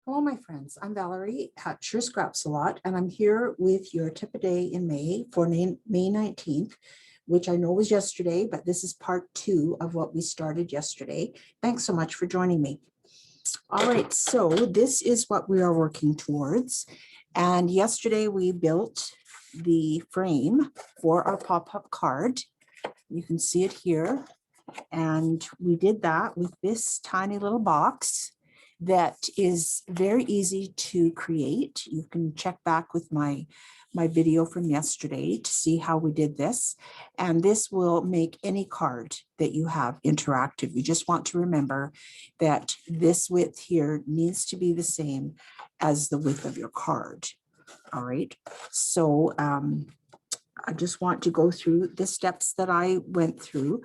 Hello, my friends. I'm Valerie at Sure Scraps a Lot, and I'm here with your tip a day in May for May 19th, which I know was yesterday, but this is part 2 of what we started yesterday. Thanks so much for joining me. All right, so this is what we are working towards. And yesterday we built the frame for our pop-up card. You can see it here. And we did that with this tiny little box that is very easy to create. You can check back with my video from yesterday to see how we did this. And this will make any card that you have interactive. You just want to remember that this width here needs to be the same as the width of your card. All right, so I just want to go through the steps that I went through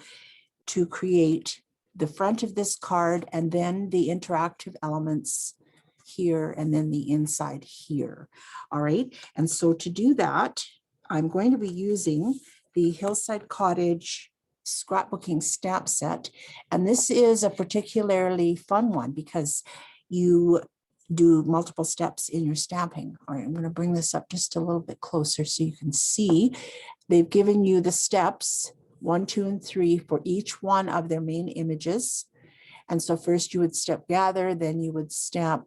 to create the front of this card and then the interactive elements here and then the inside here. All right, and so to do that, I'm going to be using the Hillside Cottage scrapbooking stamp set. And this is a particularly fun one because you do multiple steps in your stamping. All right, I'm going to bring this up just a little bit closer so you can see. They've given you the steps 1, 2, and 3 for each one of their main images. And so first you would step gather, then you would stamp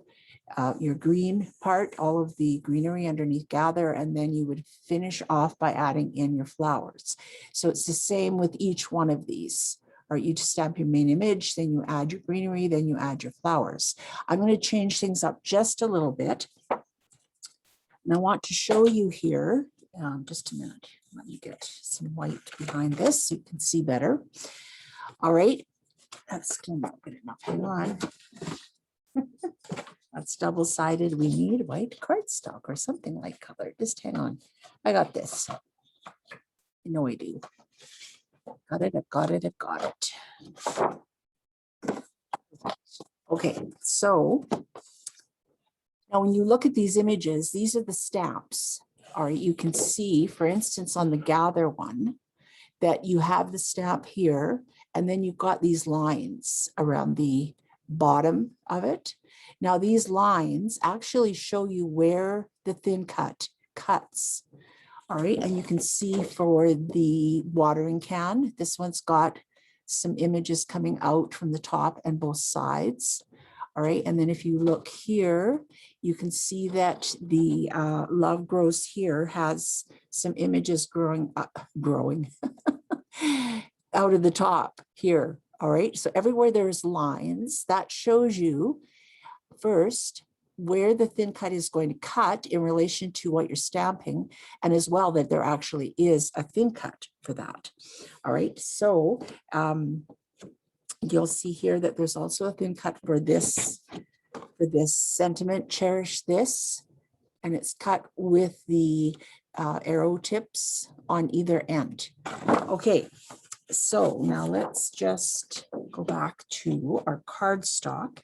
your green part, all of the greenery underneath gather, and then you would finish off by adding in your flowers. So it's the same with each one of these. Or you just stamp your main image, then you add your greenery, then you add your flowers. I'm going to change things up just a little bit. And I want to show you here, just a minute. Let me get some white behind this so you can see better. All right, that's still not good enough. Hang on. That's double-sided. We need white cardstock or something like color. Just hang on. I got this. You know I do. Got it, I've got it, I've got it. Okay, so now when you look at these images, these are the stamps. All right, you can see, for instance, on the gather one, that you have the stamp here, and then you've got these lines around the bottom of it. Now, these lines actually show you where the thin cut cuts. All right, and you can see for the watering can, this one's got some images coming out from the top and both sides. All right, and then if you look here, you can see that the Love Grows here has some images growing out of the top here. All right, so everywhere there's lines, that shows you first where the thin cut is going to cut in relation to what you're stamping, and as well that there actually is a thin cut for that. All right, so you'll see here that there's also a thin cut for this sentiment, cherish this, and it's cut with the arrow tips on either end. Okay, so now let's just go back to our cardstock.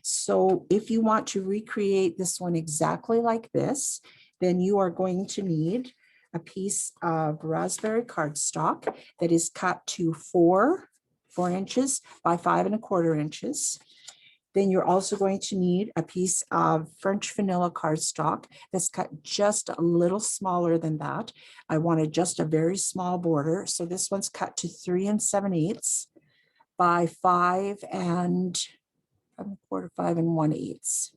So if you want to recreate this one exactly like this, then you are going to need a piece of raspberry cardstock that is cut to 4 inches by 5 1/4 inches. Then you're also going to need a piece of French vanilla cardstock that's cut just a little smaller than that. I wanted just a very small border. So this one's cut to 3 7/8 by 5 1/4, 5 1/8.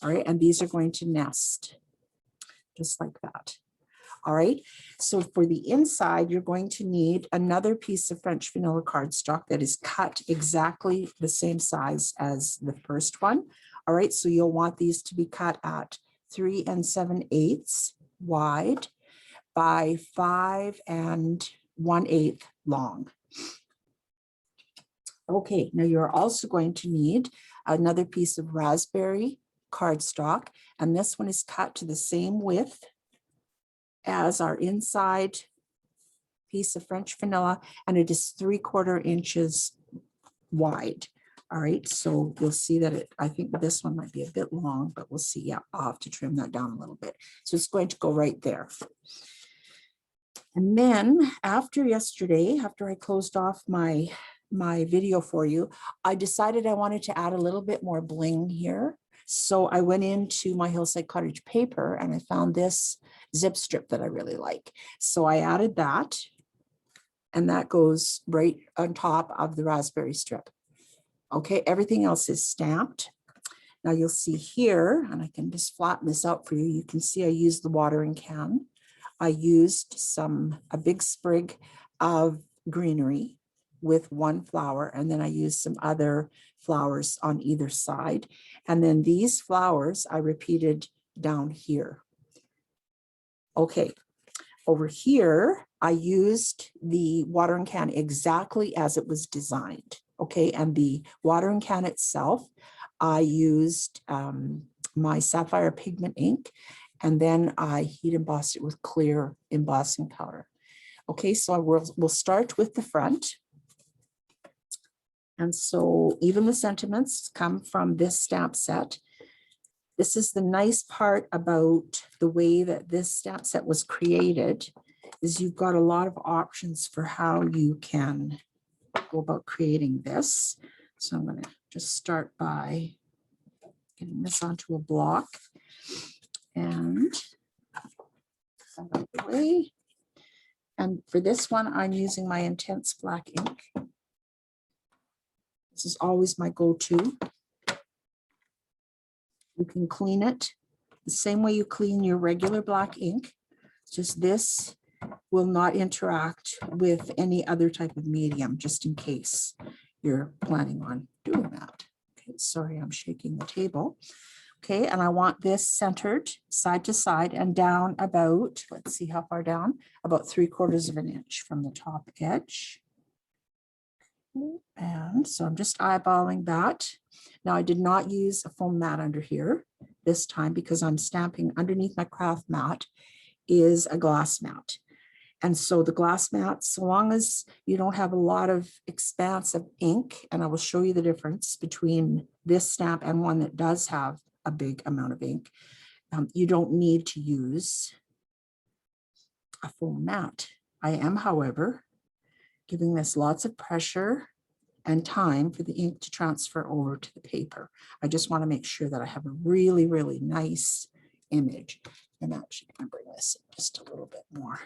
All right, and these are going to nest just like that. All right, so for the inside, you're going to need another piece of French vanilla cardstock that is cut exactly the same size as the first one. All right, so you'll want these to be cut at 3 7/8 wide by 5 1/8 long. Okay, now you're also going to need another piece of raspberry cardstock, and this one is cut to the same width as our inside piece of French vanilla, and it is 3/4 inches wide. All right, so you'll see that I think this one might be a bit long, but we'll see. Yeah, I'll have to trim that down a little bit. So it's going to go right there. And then after yesterday, after I closed off my video for you, I decided I wanted to add a little bit more bling here. So I went into my Hillside Cottage paper and I found this zip strip that I really like. So I added that, and that goes right on top of the raspberry strip. Okay, everything else is stamped. Now you'll see here, and I can just flatten this out for you. You can see I used the watering can. I used a big sprig of greenery with one flower, and then I used some other flowers on either side. And then these flowers I repeated down here. Okay, over here, I used the watering can exactly as it was designed. Okay, and the watering can itself, I used my sapphire pigment ink, and then I heat embossed it with clear embossing powder. Okay, so we'll start with the front. And so even the sentiments come from this stamp set. This is the nice part about the way that this stamp set was created, is you've got a lot of options for how you can go about creating this. So I'm going to just start by getting this onto a block and out of the way. And for this one, I'm using my Intense Black ink. This is always my go-to. You can clean it the same way you clean your regular black ink. Just this will not interact with any other type of medium, just in case you're planning on doing that. Okay, sorry, I'm shaking the table. Okay, and I want this centered side to side and down about, let's see how far down, about 3/4 of an inch from the top edge. And so I'm just eyeballing that. Now I did not use a foam mat under here this time because I'm stamping underneath my craft mat is a glass mat. And so the glass mat, so long as you don't have a lot of expanse of ink, and I will show you the difference between this stamp and one that does have a big amount of ink, you don't need to use a foam mat. I am, however, giving this lots of pressure and time for the ink to transfer over to the paper. I just want to make sure that I have a really, really nice image. I'm actually going to bring this in just a little bit more.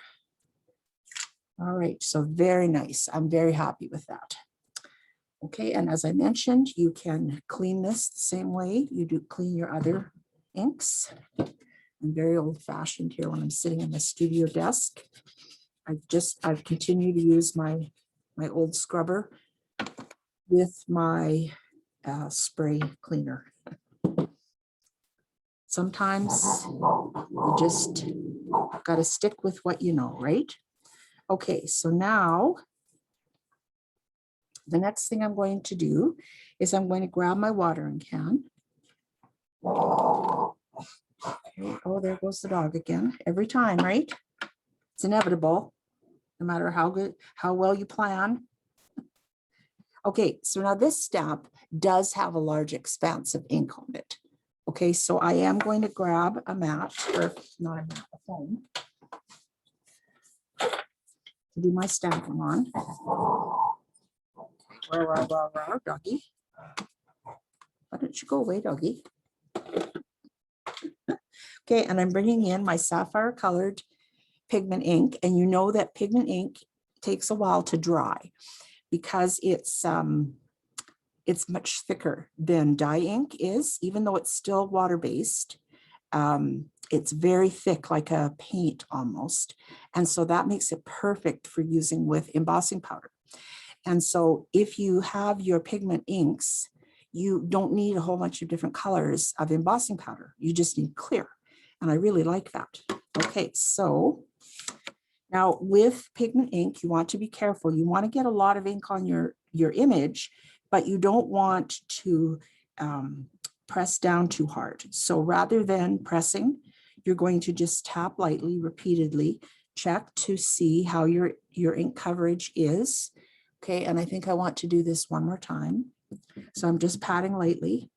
All right, so very nice. I'm very happy with that. Okay, and as I mentioned, you can clean this the same way you do clean your other inks. I'm very old-fashioned here when I'm sitting in my studio desk. I've continued to use my old scrubber with my spray cleaner. Sometimes you just got to stick with what you know, right? Okay, so now the next thing I'm going to do is I'm going to grab my watering can. Okay, oh, there goes the dog again. Every time, right? It's inevitable, no matter how well you plan. Okay, so now this stamp does have a large expanse of ink on it. Okay, so I am going to grab a mat, or not a mat, a foam, to do my stamping on. Rah, doggy. Why don't you go away, doggy? Okay, and I'm bringing in my sapphire colored pigment ink, and you know that pigment ink takes a while to dry because it's much thicker than dye ink is, even though it's still water-based. It's very thick, like a paint almost. And so that makes it perfect for using with embossing powder. And so if you have your pigment inks, you don't need a whole bunch of different colors of embossing powder. You just need clear. And I really like that. Okay, so now with pigment ink, you want to be careful. You want to get a lot of ink on your image, but you don't want to press down too hard. So rather than pressing, you're going to just tap lightly, repeatedly, check to see how your ink coverage is. Okay, and I think I want to do this one more time. So I'm just patting lightly.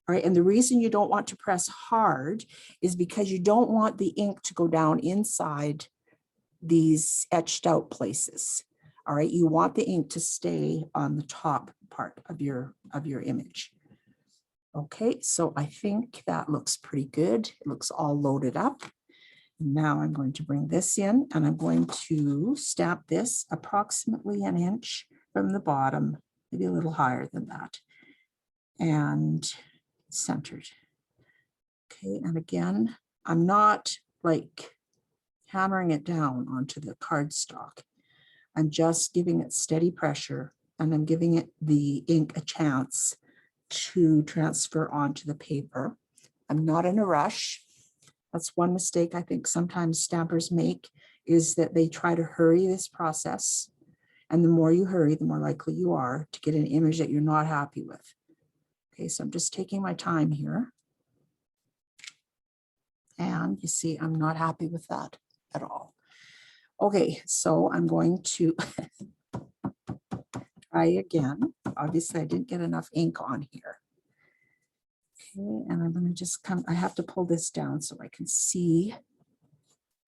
All right, and the reason you don't want to press hard is because you don't want the ink to go down inside these etched out places. All right, you want the ink to stay on the top part of your image. Okay, so I think that looks pretty good. It looks all loaded up. Now I'm going to bring this in and I'm going to stamp this approximately an inch from the bottom, maybe a little higher than that, and centered. Okay, and again, I'm not like hammering it down onto the cardstock. I'm just giving it steady pressure and I'm giving it the ink a chance to transfer onto the paper. I'm not in a rush. That's one mistake I think sometimes stampers make, is that they try to hurry this process. And the more you hurry, the more likely you are to get an image that you're not happy with. Okay, so I'm just taking my time here. And you see, I'm not happy with that at all. Okay, so I'm going to try again. Obviously, I didn't get enough ink on here. Okay, and I'm going to just come, I have to pull this down so I can see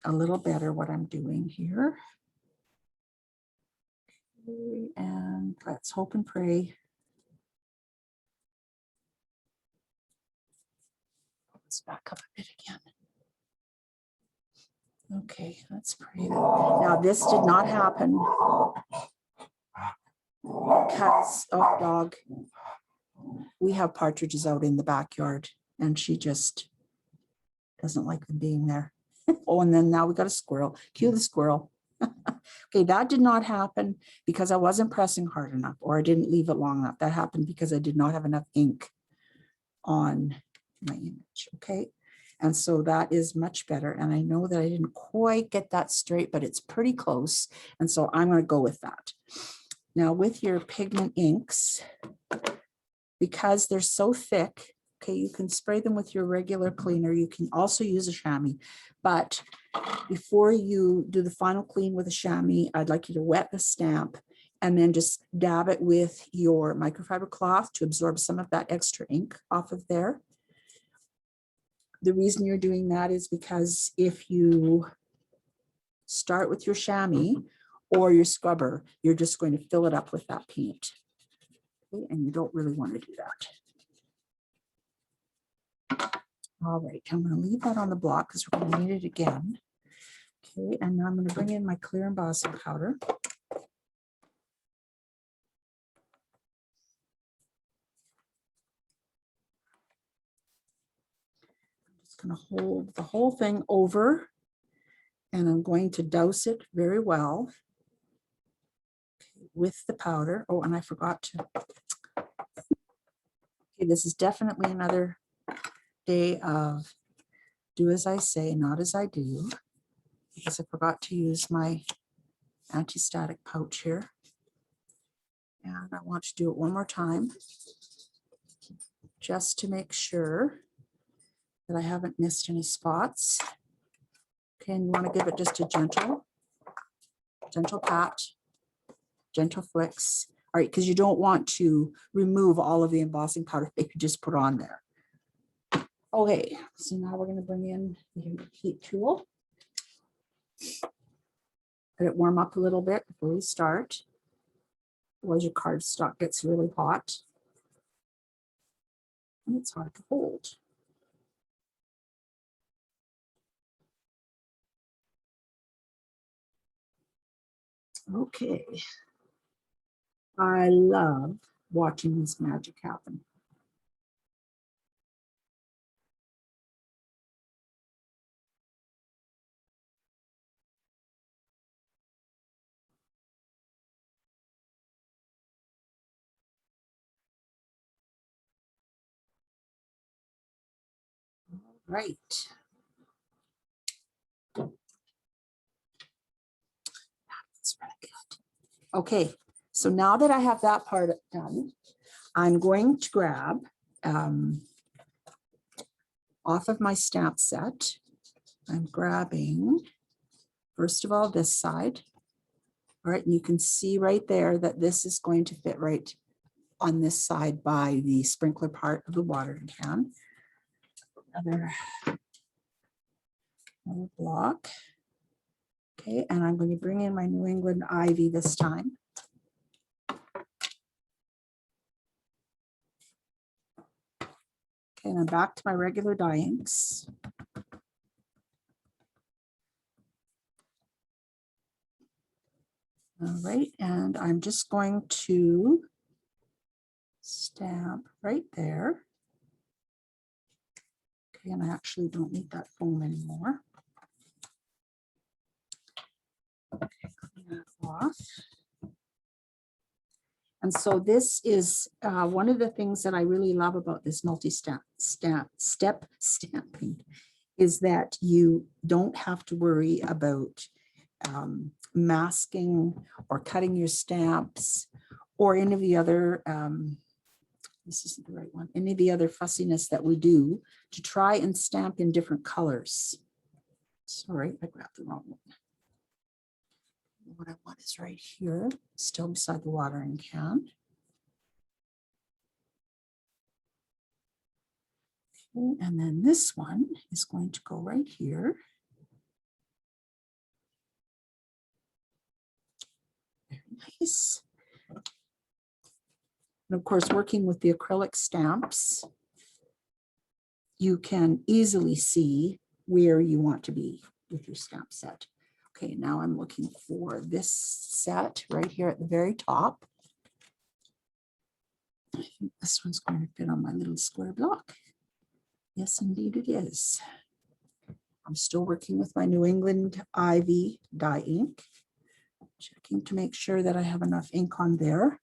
a little better what I'm doing here. Okay, and let's hope and pray. Pull this back up a bit again. Okay, let's pray. Now, this did not happen because, oh, dog, we have partridges out in the backyard and she just doesn't like them being there. Oh, and then now we got a squirrel. Cue the squirrel. Okay, that did not happen because I wasn't pressing hard enough or I didn't leave it long enough. That happened because I did not have enough ink on my image. Okay, and so that is much better. And I know that I didn't quite get that straight, but it's pretty close. And so I'm going to go with that. Now with your pigment inks, because they're so thick, okay, you can spray them with your regular cleaner. You can also use a chamois, but before you do the final clean with a chamois, I'd like you to wet the stamp and then just dab it with your microfiber cloth to absorb some of that extra ink off of there. The reason you're doing that is because if you start with your chamois or your scrubber, you're just going to fill it up with that paint. Okay, and you don't really want to do that. All right, I'm going to leave that on the block because we're going to need it again. Okay, and now I'm going to bring in my clear embossing powder. I'm just going to hold the whole thing over and I'm going to douse it very well with the powder. Oh, and I forgot to. Okay, this is definitely another day of do as I say, not as I do, because I forgot to use my anti-static pouch here. And I want to do it one more time just to make sure that I haven't missed any spots. Okay, and you want to give it just a gentle pat, gentle flicks. All right, because you don't want to remove all of the embossing powder that you just put on there. Okay, so now we're going to bring in the heat tool. Let it warm up a little bit before we start. Otherwise your cardstock gets really hot. And it's hard to hold. Okay. I love watching this magic happen. All right. That's really good. Okay, so now that I have that part done, I'm going to grab off of my stamp set. I'm grabbing, first of all, this side. All right, and you can see right there that this is going to fit right on this side by the sprinkler part of the watering can. Another block. Okay, and I'm going to bring in my New England ivy this time. Okay, and I'm back to my regular dye inks. All right, and I'm just going to stamp right there. Okay, and I actually don't need that foam anymore. Okay, clean that off. And so this is one of the things that I really love about this multi-step step stamping is that you don't have to worry about masking or cutting your stamps or any of the other, this isn't the right one, any of the other fussiness that we do to try and stamp in different colors. Sorry, I grabbed the wrong one. What I want is right here, still beside the watering can. Okay, and then this one is going to go right here. Very nice. And of course, working with the acrylic stamps, you can easily see where you want to be with your stamp set. Okay, now I'm looking for this set right here at the very top. I think this one's going to fit on my little square block. Yes, indeed it is. I'm still working with my New England Ivy dye ink. Checking to make sure that I have enough ink on there.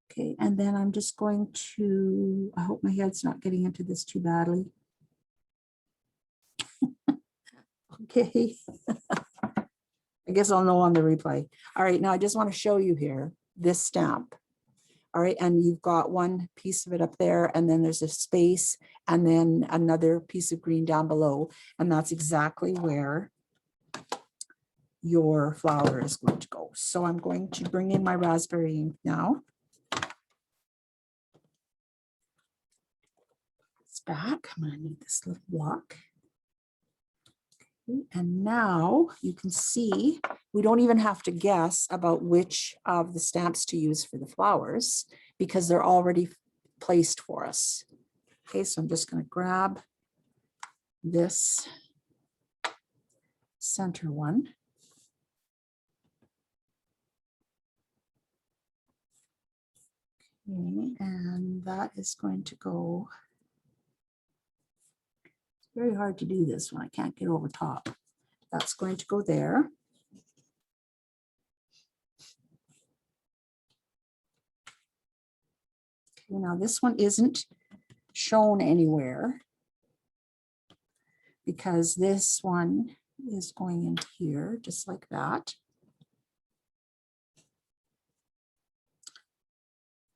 Okay, and then I'm just going to, I hope my head's not getting into this too badly. Okay. I guess I'll know on the replay. All right, now I just want to show you here this stamp. All right, and you've got one piece of it up there, and then there's a space, and then another piece of green down below, and that's exactly where your flower is going to go. So I'm going to bring in my raspberry ink now. It's back. I'm going to need this little block. And now you can see we don't even have to guess about which of the stamps to use for the flowers because they're already placed for us. Okay, so I'm just going to grab this center one. Okay, and that is going to go. Very hard to do this when I can't get over top. That's going to go there. Okay, now this one isn't shown anywhere because this one is going in here just like that.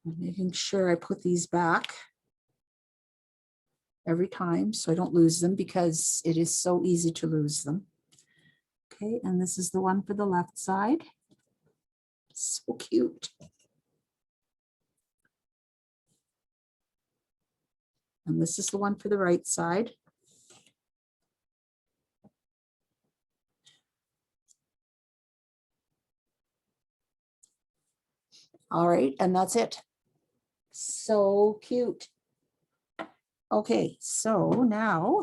I'm making sure I put these back every time so I don't lose them because it is so easy to lose them. Okay, and this is the one for the left side. So cute. And this is the one for the right side. All right, and that's it. So cute. Okay, so now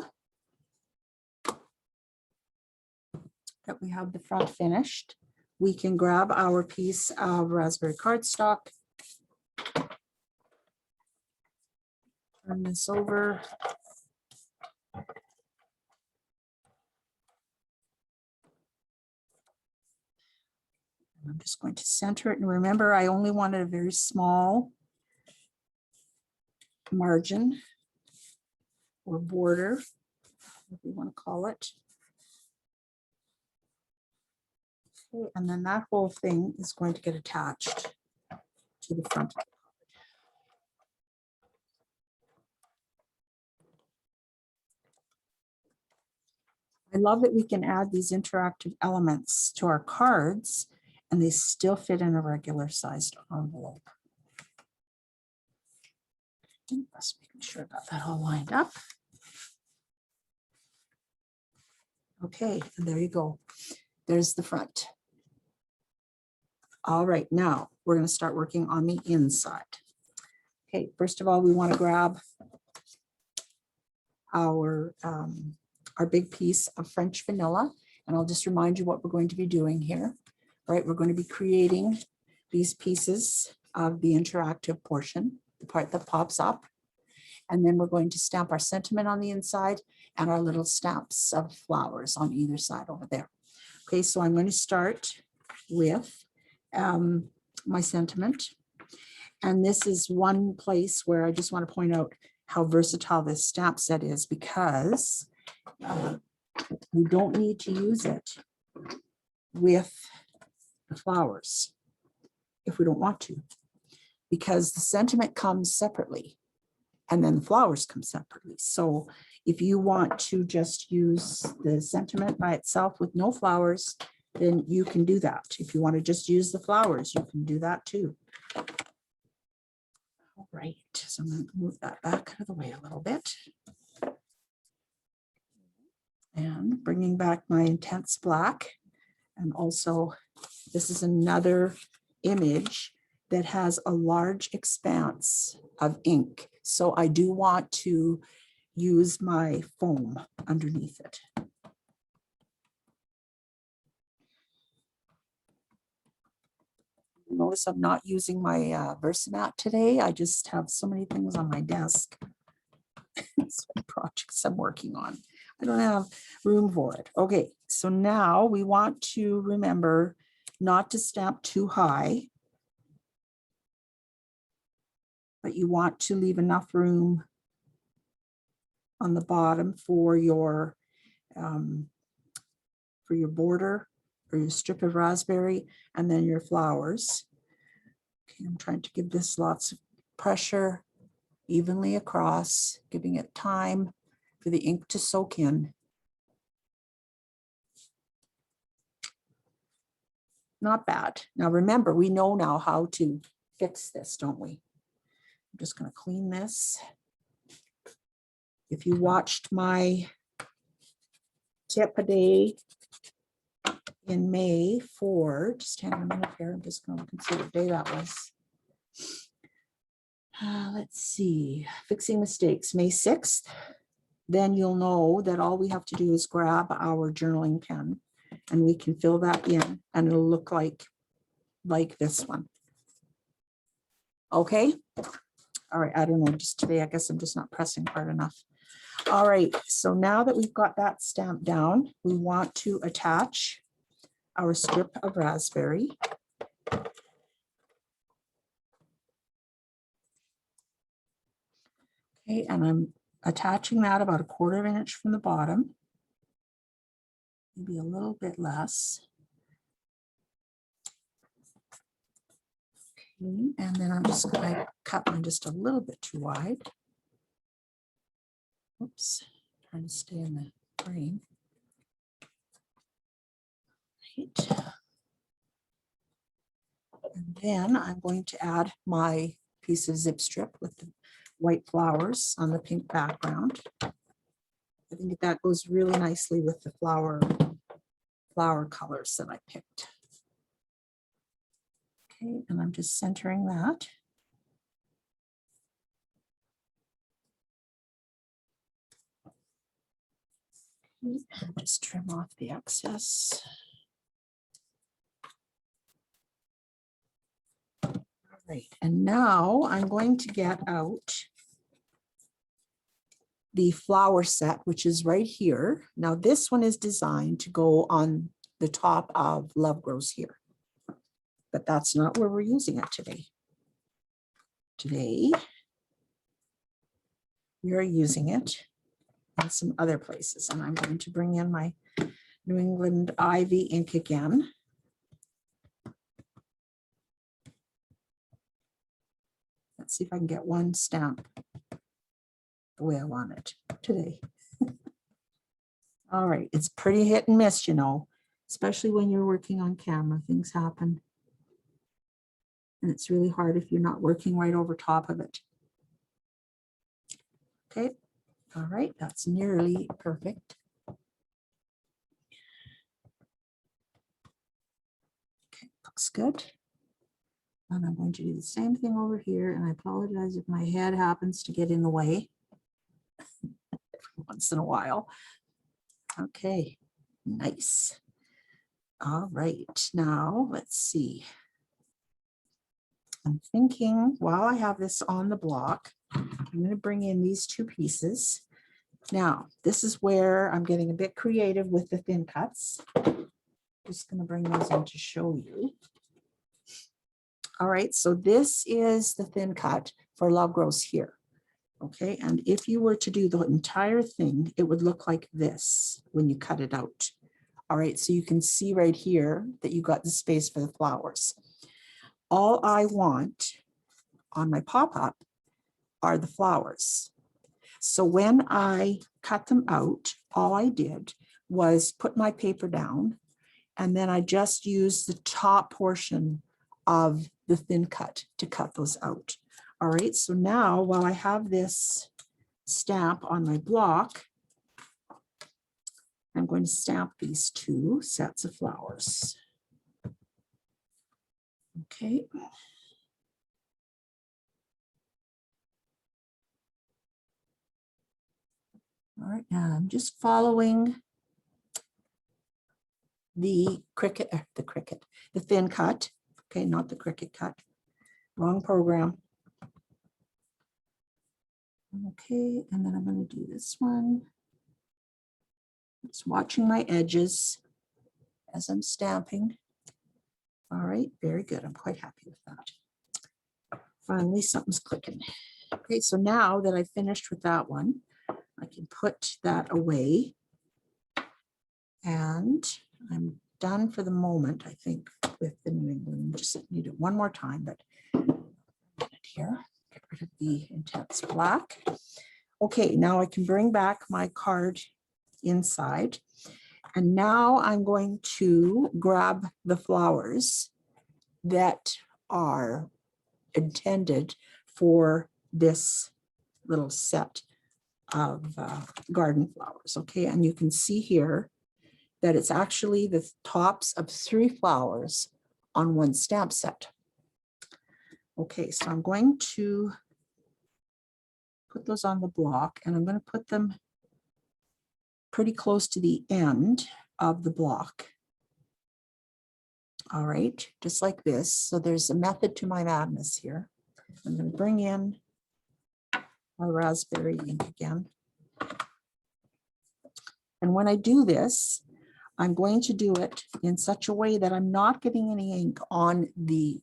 that we have the front finished, we can grab our piece of raspberry cardstock. Turn this over. I'm just going to center it. And remember, I only wanted a very small margin or border, whatever you want to call it. Okay, and then that whole thing is going to get attached to the front. I love that we can add these interactive elements to our cards and they still fit in a regular sized envelope. Just making sure I got that all lined up. Okay, and there you go. There's the front. All right, now we're going to start working on the inside. Okay, first of all, we want to grab our big piece of French vanilla. And I'll just remind you what we're going to be doing here. Right, we're going to be creating these pieces of the interactive portion, the part that pops up. And then we're going to stamp our sentiment on the inside and our little stamps of flowers on either side over there. Okay, so I'm going to start with my sentiment. And this is one place where I just want to point out how versatile this stamp set is, because we don't need to use it with the flowers if we don't want to, because the sentiment comes separately and then the flowers come separately. So if you want to just use the sentiment by itself with no flowers, then you can do that. If you want to just use the flowers, you can do that too. All right, so I'm going to move that back out of the way a little bit. And bringing back my intense black. And also, this is another image that has a large expanse of ink. So I do want to use my foam underneath it. Notice I'm not using my Versamat today. I just have so many things on my desk. Projects I'm working on. I don't have room for it. Okay, so now we want to remember not to stamp too high, but you want to leave enough room on the bottom for your border or your strip of raspberry, and then your flowers. Okay, I'm trying to give this lots of pressure evenly across, giving it time for the ink to soak in. Not bad. Now remember, we know now how to fix this, don't we? I'm just going to clean this. If you watched my tip a day in May for, just hang on a minute here, I'm just going to consider what day that was. Let's see, fixing mistakes, May 6th. Then you'll know that all we have to do is grab our journaling pen and we can fill that in and it'll look like this one. Okay. All right. I don't know, just today, I guess I'm just not pressing hard enough. All right. So now that we've got that stamped down, we want to attach our strip of raspberry. Okay. And I'm attaching that about 1/4 of an inch from the bottom. Maybe a little bit less. Okay, and then I'm just going to cut mine just a little bit too wide. Oops, trying to stay in the frame. Right. And then I'm going to add my piece of zip strip with the white flowers on the pink background. I think that goes really nicely with the flower colors that I picked. Okay, and I'm just centering that. Okay, and just trim off the excess. All right, and now I'm going to get out the flower set, which is right here. Now this one is designed to go on the top of Love Grows Here, but that's not where we're using it today. Today, we are using it in some other places, and I'm going to bring in my New England Ivy ink again. Let's see if I can get one stamp the way I want it today. All right, it's pretty hit and miss, you know, especially when you're working on camera, things happen. And it's really hard if you're not working right over top of it. Okay, all right, that's nearly perfect. Okay, looks good. And I'm going to do the same thing over here. And I apologize if my head happens to get in the way. once in a while. Okay, nice. All right, now let's see. I'm thinking while I have this on the block, I'm going to bring in these two pieces. Now, this is where I'm getting a bit creative with the thin cuts. Just going to bring those in to show you. All right, so this is the thin cut for Love Grows Here. Okay, and if you were to do the entire thing, it would look like this when you cut it out. All right, so you can see right here that you got the space for the flowers. All I want on my pop-up are the flowers. So when I cut them out, all I did was put my paper down, and then I just used the top portion of the thin cut to cut those out. All right, so now while I have this stamp on my block, I'm going to stamp these two sets of flowers. Okay. All right, now I'm just following the thin cut. Okay, not the Cricut cut. Wrong program. Okay, and then I'm going to do this one. Just watching my edges as I'm stamping. All right, very good. I'm quite happy with that. Finally, something's clicking. Okay, so now that I've finished with that one, I can put that away. And I'm done for the moment, I think, with the New England. Just need it one more time, but here, get rid of the intense black. Okay, now I can bring back my card inside. And now I'm going to grab the flowers that are intended for this little set of garden flowers. Okay, and you can see here that it's actually the tops of 3 flowers on one stamp set. Okay, so I'm going to put those on the block, and I'm going to put them pretty close to the end of the block. All right, just like this. So there's a method to my madness here. I'm going to bring in my raspberry ink again. And when I do this, I'm going to do it in such a way that I'm not getting any ink on the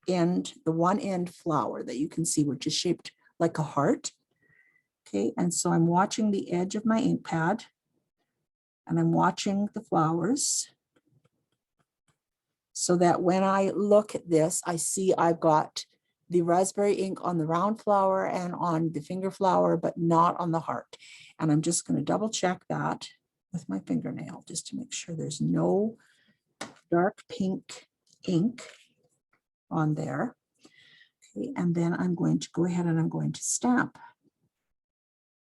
end, the one end flower that you can see, which is shaped like a heart. Okay, and so I'm watching the edge of my ink pad, and I'm watching the flowers, so that when I look at this, I see I've got the raspberry ink on the round flower and on the finger flower, but not on the heart. And I'm just going to double check that with my fingernail just to make sure there's no dark pink ink on there. Okay, and then I'm going to go ahead and I'm going to stamp.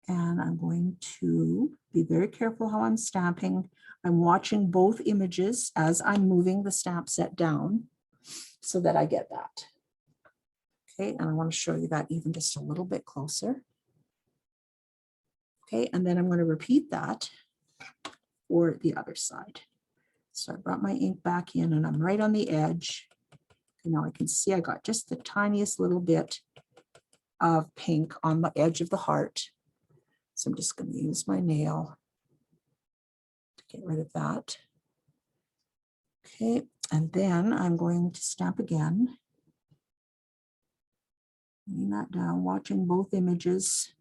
And I'm going to be very careful how I'm stamping. I'm watching both images as I'm moving the stamp set down so that I get that. Okay, and I want to show you that even just a little bit closer. Okay, and then I'm going to repeat that for the other side. So I brought my ink back in and I'm right on the edge. And now I can see I got just the tiniest little bit of pink on the edge of the heart. So I'm just going to use my nail to get rid of that. Okay, and then I'm going to stamp again. Laying that down, watching both images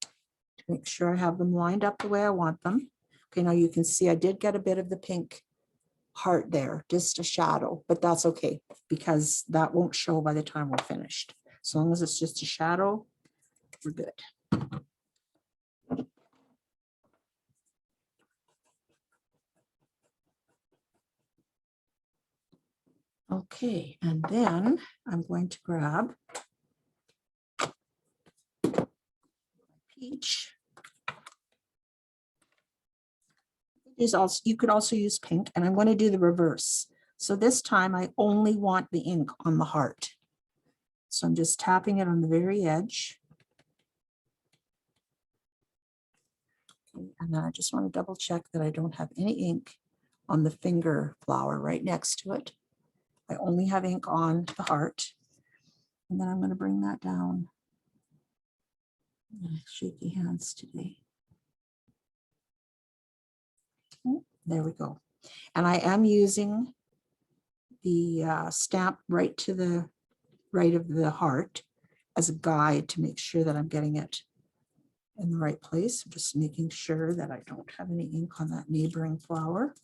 to make sure I have them lined up the way I want them. Okay, now you can see I did get a bit of the pink heart there, just a shadow, but that's okay because that won't show by the time we're finished. As long as it's just a shadow, we're good. Okay, and then I'm going to grab peach. You could also use pink, and I'm going to do the reverse. So this time I only want the ink on the heart. So I'm just tapping it on the very edge. Okay, and then I just want to double check that I don't have any ink on the finger flower right next to it. I only have ink on the heart. And then I'm going to bring that down. Shaky hands today. There we go. And I am using the stamp right to the right of the heart as a guide to make sure that I'm getting it in the right place. I'm just making sure that I don't have any ink on that neighboring flower.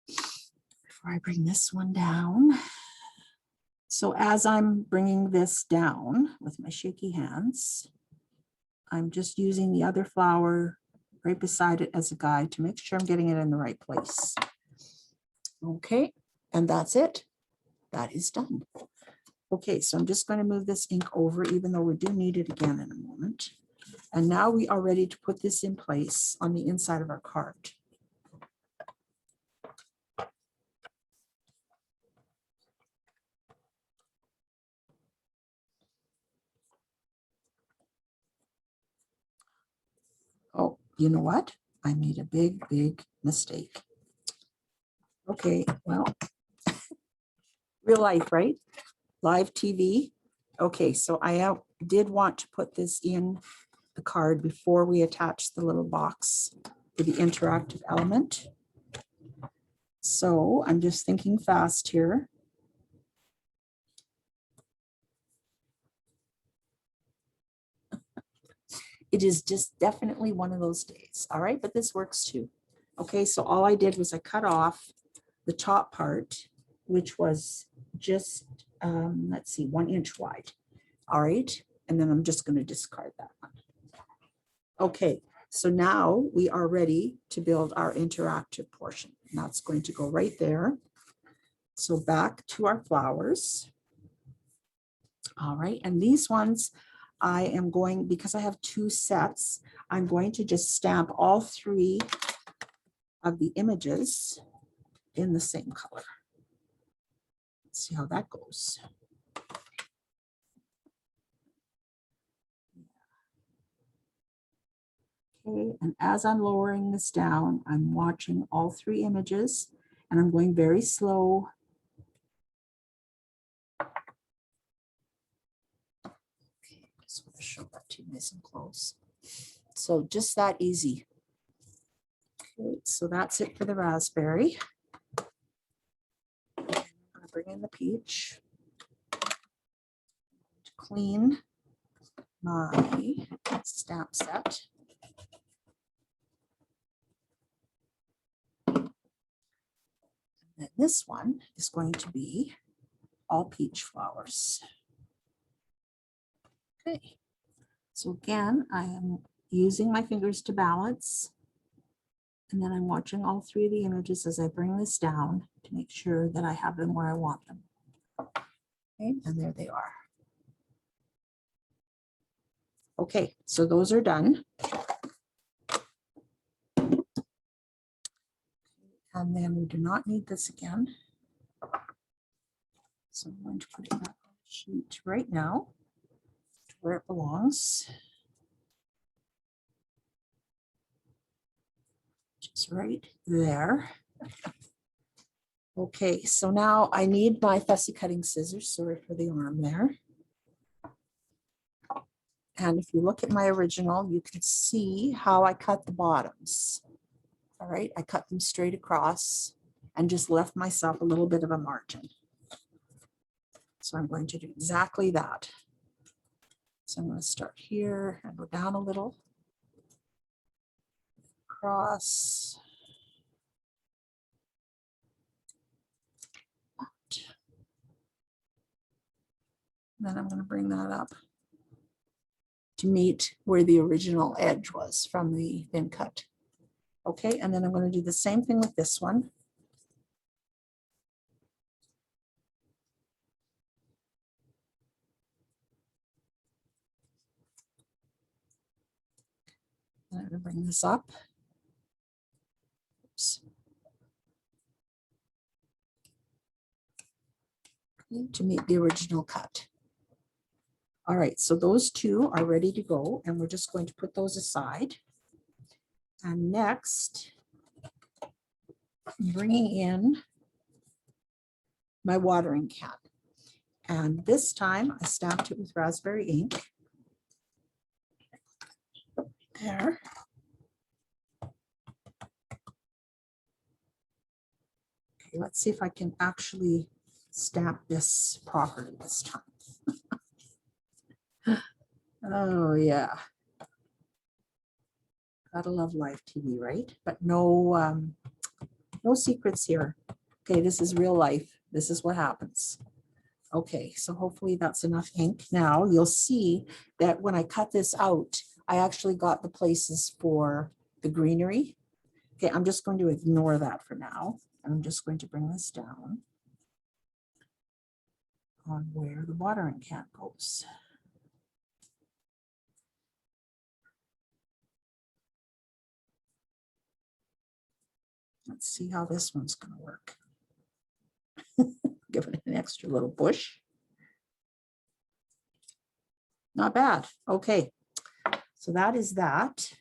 Before I bring this one down. So as I'm bringing this down with my shaky hands, I'm just using the other flower right beside it as a guide to make sure I'm getting it in the right place. Okay, and that's it. That is done. Okay, so I'm just going to move this ink over, even though we do need it again in a moment. And now we are ready to put this in place on the inside of our card. Oh, you know what? I made a big, big mistake. Okay, well, real life, right? Live TV. Okay, so I did want to put this in the card before we attach the little box for the interactive element. So I'm just thinking fast here. It is just definitely one of those days. All right, but this works too. Okay, so all I did was I cut off the top part, which was just, let's see, 1 inch wide. All right, and then I'm just going to discard that one. Okay, so now we are ready to build our interactive portion. And that's going to go right there. So back to our flowers. All right, and these ones I am going, because I have 2 sets, I'm going to just stamp all 3 of the images in the same color. Let's see how that goes. Okay, and as I'm lowering this down, I'm watching all 3 images, and I'm going very slow. Okay, just want to show that to you nice and close. So just that easy. Okay, so that's it for the raspberry. I'm going to bring in the peach. To clean my stamp set. And this one is going to be all peach flowers. Okay, so again, I am using my fingers to balance, and then I'm watching all 3 of the images as I bring this down to make sure that I have them where I want them. Okay, and there they are. Okay, so those are done. And then we do not need this again. So I'm going to put it back on the sheet right now to where it belongs. Just right there. Okay, so now I need my fussy cutting scissors. Sorry for the arm there. And if you look at my original, you can see how I cut the bottoms. All right, I cut them straight across and just left myself a little bit of a margin. So I'm going to do exactly that. So I'm going to start here and go down a little, across. And then I'm going to bring that up to meet where the original edge was from the thin cut. Okay, and then I'm going to do the same thing with this one. And I'm going to bring this up. Oops. Okay, to meet the original cut. All right, so those 2 are ready to go, and we're just going to put those aside. And next, I'm bringing in my watering can. And this time I stamped it with raspberry ink. There. Okay, let's see if I can actually stamp this properly this time. Oh yeah. Gotta love live TV, right? But no, no secrets here. Okay, this is real life. This is what happens. Okay, so hopefully that's enough ink. Now you'll see that when I cut this out, I actually got the places for the greenery. Okay, I'm just going to ignore that for now. I'm just going to bring this down on where the watering can goes. Let's see how this one's going to work. Give it an extra little push. Not bad. Okay, so that is that.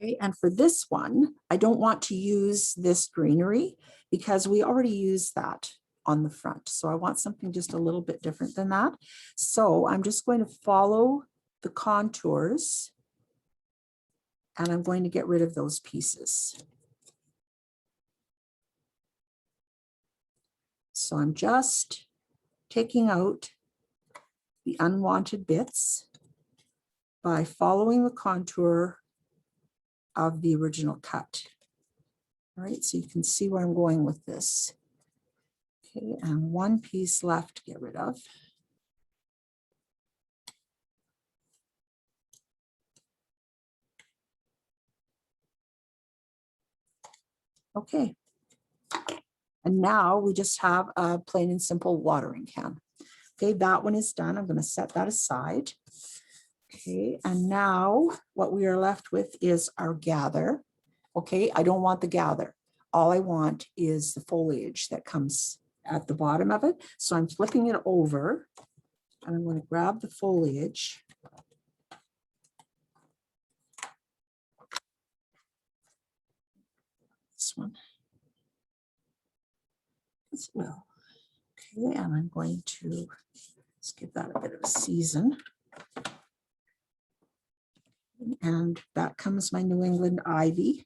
Okay, and for this one, I don't want to use this greenery because we already used that on the front. So I want something just a little bit different than that. So I'm just going to follow the contours and I'm going to get rid of those pieces. So I'm just taking out the unwanted bits by following the contour of the original cut. All right, so you can see where I'm going with this. Okay, and one piece left to get rid of. Okay, and now we just have a plain and simple watering can. Okay, that one is done. I'm going to set that aside. Okay, and now what we are left with is our gather. Okay, I don't want the gather. All I want is the foliage that comes at the bottom of it. So I'm flipping it over and I'm going to grab the foliage. This one as well. Okay, and I'm going to just give that a bit of a season. And back comes my New England ivy.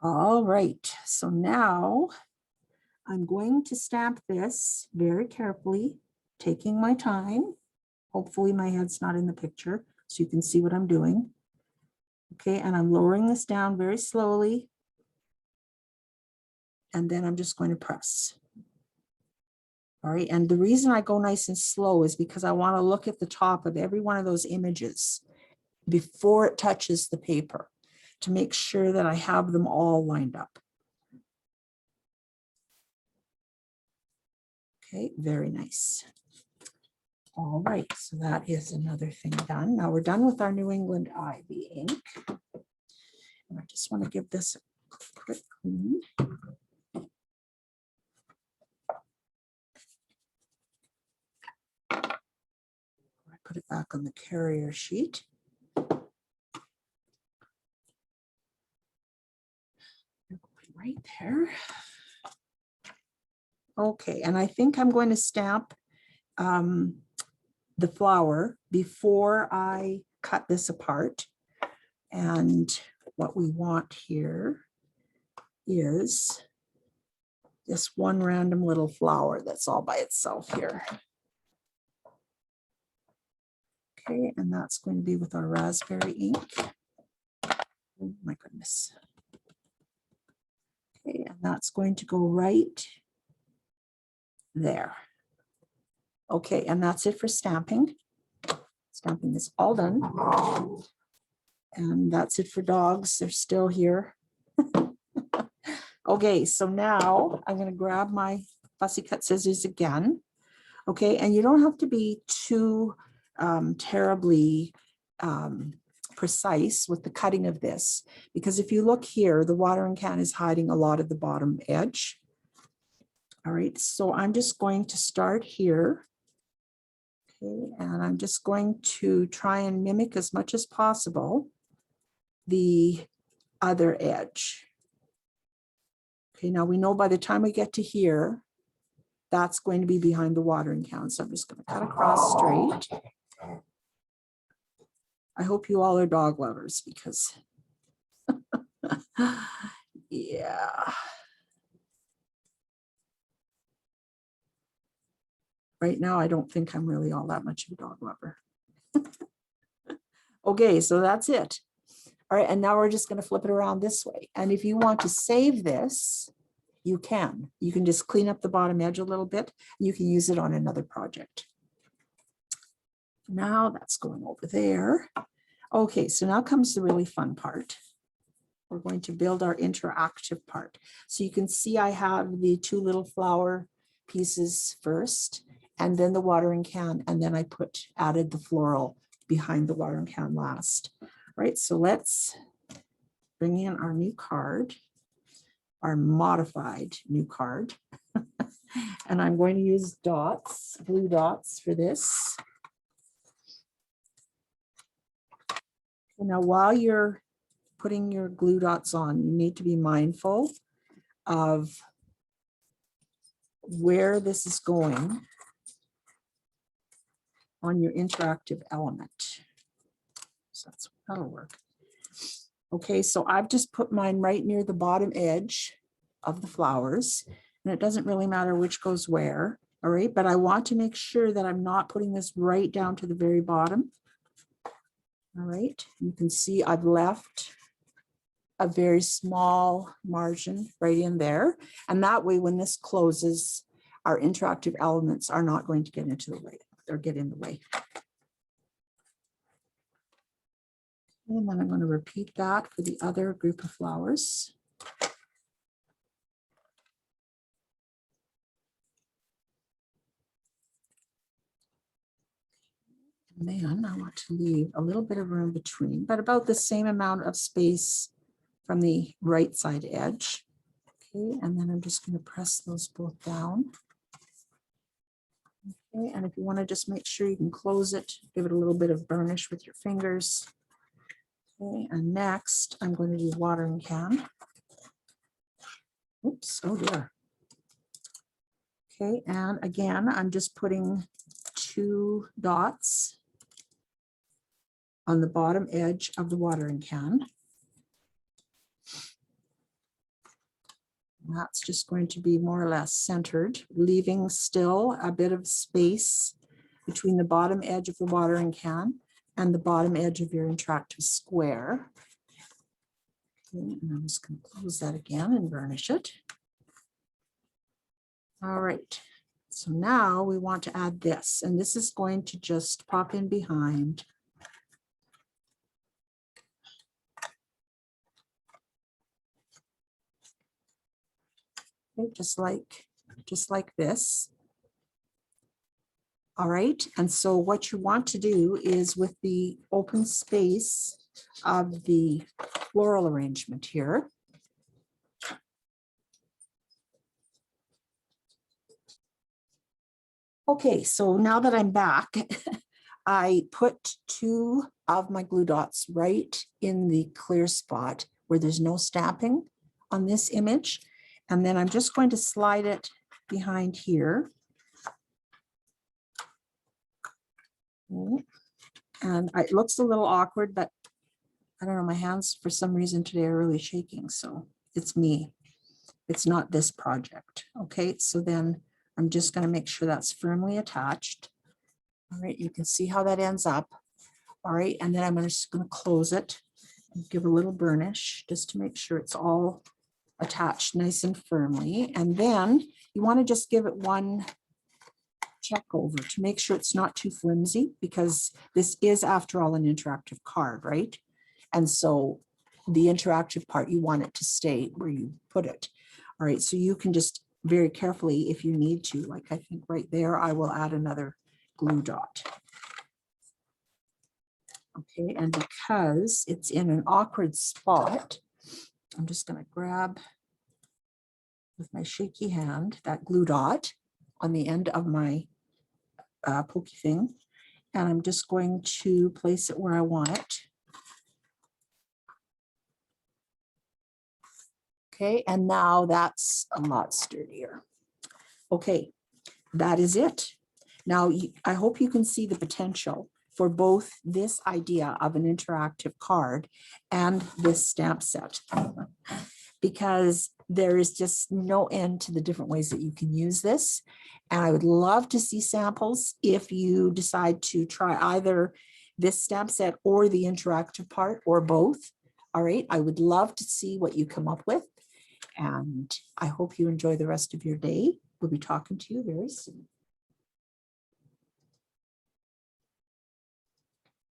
All right, so now I'm going to stamp this very carefully, taking my time. Hopefully my head's not in the picture so you can see what I'm doing. Okay, and I'm lowering this down very slowly. And then I'm just going to press. All right, and the reason I go nice and slow is because I want to look at the top of every one of those images before it touches the paper to make sure that I have them all lined up. Okay, very nice. All right, so that is another thing done. Now we're done with our New England ivy ink. And I just want to give this a quick clean. I put it back on the carrier sheet. Right there. Okay, and I think I'm going to stamp the flower before I cut this apart. And what we want here is this one random little flower that's all by itself here. Okay, and that's going to be with our raspberry ink. Oh my goodness. Okay, and that's going to go right there. Okay, and that's it for stamping. Stamping is all done. And that's it for dogs. They're still here. Okay, so now I'm going to grab my fussy cut scissors again. Okay, and you don't have to be too terribly precise with the cutting of this, because if you look here, the watering can is hiding a lot of the bottom edge. All right, so I'm just going to start here. Okay, and I'm just going to try and mimic as much as possible the other edge. Okay, now we know by the time we get to here, that's going to be behind the watering can. So I'm just going to cut across straight. I hope you all are dog lovers because, yeah. Right now, I don't think I'm really all that much of a dog lover. Okay, so that's it. All right, and now we're just going to flip it around this way. And if you want to save this, you can. You can just clean up the bottom edge a little bit. And you can use it on another project. Now that's going over there. Okay, so now comes the really fun part. We're going to build our interactive part. So you can see I have the two little flower pieces first, and then the watering can, and then I added the floral behind the watering can last. All right, so let's bring in our new card, our modified new card. And I'm going to use dots, blue dots for this. Now, while you're putting your glue dots on, you need to be mindful of where this is going on your interactive element. So that'll work. Okay, so I've just put mine right near the bottom edge of the flowers, and it doesn't really matter which goes where, all right? But I want to make sure that I'm not putting this right down to the very bottom. All right, you can see I've left a very small margin right in there. And that way, when this closes, our interactive elements are not going to get into the way or get in the way. And then I'm going to repeat that for the other group of flowers. And then I want to leave a little bit of room between, but about the same amount of space from the right side edge. Okay, and then I'm just going to press those both down. Okay, and if you want to just make sure you can close it, give it a little bit of burnish with your fingers. Okay, and next I'm going to do watering can. Oops, oh dear. Okay, and again, I'm just putting 2 dots on the bottom edge of the watering can. And that's just going to be more or less centered, leaving still a bit of space between the bottom edge of the watering can and the bottom edge of your interactive square. Okay, and I'm just going to close that again and burnish it. All right, so now we want to add this, and this is going to just pop in behind. Okay, just like this. All right, and so what you want to do is with the open space of the floral arrangement here, okay, so now that I'm back, I put 2 of my glue dots right in the clear spot where there's no stamping on this image. And then I'm just going to slide it behind here. And it looks a little awkward, but I don't know, my hands for some reason today are really shaking. So it's me. It's not this project. Okay, so then I'm just going to make sure that's firmly attached. All right, you can see how that ends up. All right, and then I'm just going to close it and give a little burnish just to make sure it's all attached nice and firmly. And then you want to just give it one check over to make sure it's not too flimsy, because this is, after all, an interactive card, right? And so the interactive part, you want it to stay where you put it. All right, so you can just very carefully, if you need to, like I think right there, I will add another glue dot. Okay, and because it's in an awkward spot, I'm just going to grab with my shaky hand that glue dot on the end of my pokey thing, and I'm just going to place it where I want it. Okay, and now that's a lot sturdier. Okay, that is it. Now, I hope you can see the potential for both this idea of an interactive card and this stamp set, because there is just no end to the different ways that you can use this. And I would love to see samples if you decide to try either this stamp set or the interactive part or both. All right, I would love to see what you come up with. And I hope you enjoy the rest of your day. We'll be talking to you very soon.